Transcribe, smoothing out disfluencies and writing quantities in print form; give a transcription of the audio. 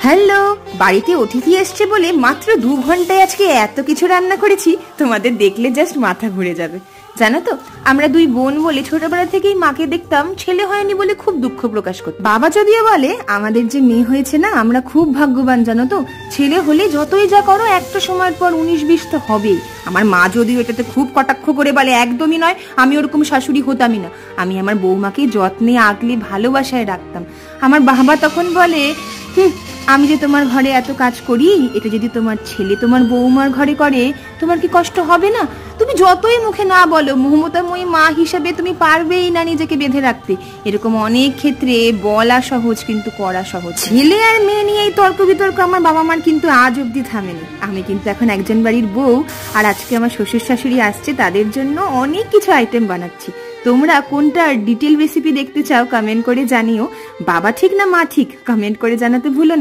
Hello, বাড়িতে অতিথি এসছে বলে মাত্র 2 ঘন্টায় আজকে এত কিছু রান্না করেছি, তোমাদের দেখলে জাস্ট মাথা ঘুরে যাবে। জানো তো, আমরা 2 বোন বলে ছোটবেলা থেকেই মাকে দেখতাম ছেলে হয়নি বলে খুব দুঃখ প্রকাশ করত। বাবা যদিও বলে আমাদের যে মেয়ে হয়েছে না, আমরা খুব ভাগ্যবান। জানো তো, ছেলে হলে যতই যা করো একটা সময়ের পর 19-20 তো হবেই। আমার মা যদিও এটাতে খুব কটাক্ষ করে বলে একদমই নয়, আমি ওরকম শাশুড়ি হতামই না। আমি আমার বৌমাকে যত্নে আগলে ভালোবাসায় রাখতাম। আমার বাবা তখন বলে, আমি যে তোমার ঘরে এত কাজ করি, এটা যদি তোমার ছেলে তোমার বৌমার ঘরে করে, তোমার কি কষ্ট হবে না? তুমি যতই মুখে না বলো, মমতাময়ী মা হিসাবে তুমি পারবেই না নিজেকে বেঁধে রাখতে। এরকম অনেক ক্ষেত্রে বলা সহজ কিন্তু করা সহজ। ছেলে আর মেয়ে নিয়ে এই তর্ক বিতর্ক আমার বাবা মার কিন্তু আজ অব্দি থামেনি। আমি কিন্তু এখন একজন বাড়ির বউ, আর আজকে আমার শ্বশুর শাশুড়ি আসছে, তাদের জন্য অনেক কিছু আইটেম বানাচ্ছি। তোমরা কোনটা ডিটেল রেসিপি দেখতে চাও কমেন্ট করে জানিও। বাবা ঠিক না মা ঠিক, কমেন্ট করে জানাতে ভুলো না।